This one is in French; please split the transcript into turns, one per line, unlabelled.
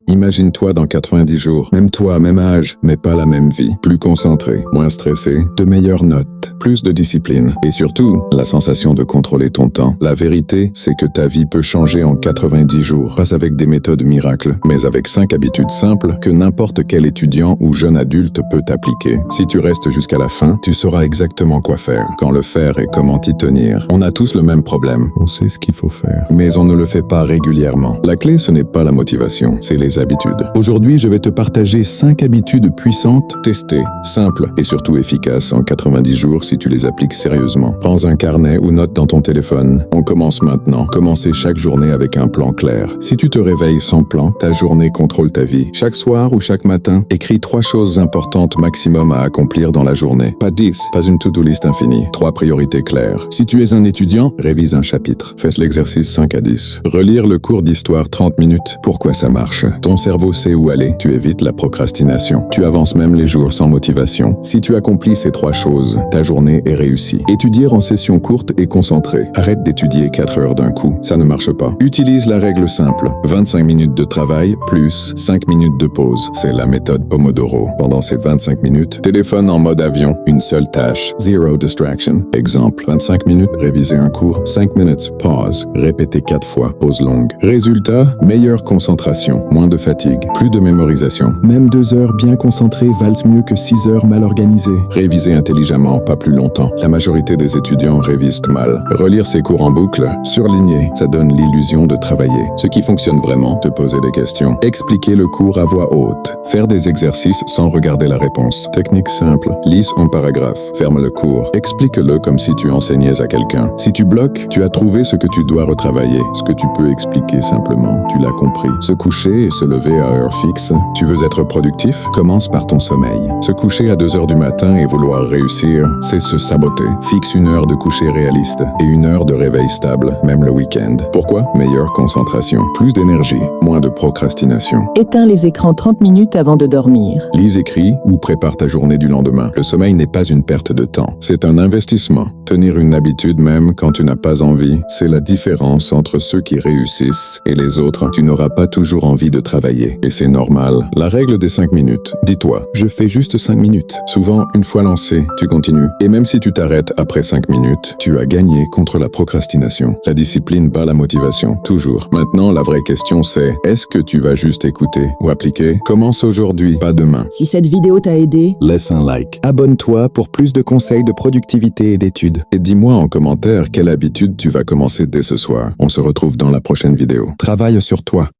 Imagine-toi dans 90 jours, même toi, même âge, mais pas la même vie. Plus concentré, moins stressé, de meilleures notes, plus de discipline et surtout, la sensation de contrôler ton temps. La vérité, c'est que ta vie peut changer en 90 jours, pas avec des méthodes miracles, mais avec 5 habitudes simples que n'importe quel étudiant ou jeune adulte peut appliquer. Si tu restes jusqu'à la fin, tu sauras exactement quoi faire, quand le faire et comment y tenir. On a tous le même problème, on sait ce qu'il faut faire, mais on ne le fait pas régulièrement. La clé, ce n'est pas la motivation, c'est les habitudes. Aujourd'hui, je vais te partager 5 habitudes puissantes, testées, simples et surtout efficaces en 90 jours si tu les appliques sérieusement. Prends un carnet ou note dans ton téléphone. On commence maintenant. Commencez chaque journée avec un plan clair. Si tu te réveilles sans plan, ta journée contrôle ta vie. Chaque soir ou chaque matin, écris 3 choses importantes maximum à accomplir dans la journée. Pas 10, pas une to-do list infinie. 3 priorités claires. Si tu es un étudiant, révise un chapitre. Fais l'exercice 5 à 10. Relire le cours d'histoire 30 minutes. Pourquoi ça marche? Ton cerveau sait où aller. Tu évites la procrastination. Tu avances même les jours sans motivation. Si tu accomplis ces 3 choses, ta journée est réussie. Étudier en session courte et concentrée. Arrête d'étudier 4 heures d'un coup. Ça ne marche pas. Utilise la règle simple. 25 minutes de travail plus 5 minutes de pause. C'est la méthode Pomodoro. Pendant ces 25 minutes, téléphone en mode avion. Une seule tâche. Zero distraction. Exemple, 25 minutes, réviser un cours. 5 minutes, pause. Répéter 4 fois, pause longue. Résultat, meilleure concentration. Moins de fatigue. Plus de mémorisation. Même 2 heures bien concentrées valent mieux que 6 heures mal organisées. Réviser intelligemment, pas plus longtemps. La majorité des étudiants révisent mal. Relire ses cours en boucle, surligner, ça donne l'illusion de travailler. Ce qui fonctionne vraiment, te poser des questions. Expliquer le cours à voix haute. Faire des exercices sans regarder la réponse. Technique simple. Lise en paragraphe. Ferme le cours. Explique-le comme si tu enseignais à quelqu'un. Si tu bloques, tu as trouvé ce que tu dois retravailler. Ce que tu peux expliquer simplement, tu l'as compris. Se coucher et se lever à heure fixe. Tu veux être productif? Commence par ton sommeil. Se coucher à 2 heures du matin et vouloir réussir, c'est se saboter. Fixe une heure de coucher réaliste et une heure de réveil stable, même le week-end. Pourquoi? Meilleure concentration, plus d'énergie, moins de procrastination.
Éteins les écrans 30 minutes avant de dormir.
Lise, écris ou prépare ta journée du lendemain. Le sommeil n'est pas une perte de temps, c'est un investissement. Tenir une habitude même quand tu n'as pas envie, c'est la différence entre ceux qui réussissent et les autres. Tu n'auras pas toujours envie de travailler et c'est normal. La règle des 5 minutes. Dis-toi, je fais juste 5 minutes. Souvent, une fois lancé, tu continues. Et même si tu t'arrêtes après 5 minutes, tu as gagné contre la procrastination. La discipline bat la motivation, toujours. Maintenant, la vraie question c'est, est-ce que tu vas juste écouter ou appliquer? Commence aujourd'hui, pas demain.
Si cette vidéo t'a aidé,
Laisse un like. Abonne-toi pour plus de conseils de productivité et d'études. Et dis-moi en commentaire quelle habitude tu vas commencer dès ce soir. On se retrouve dans la prochaine vidéo. Travaille sur toi.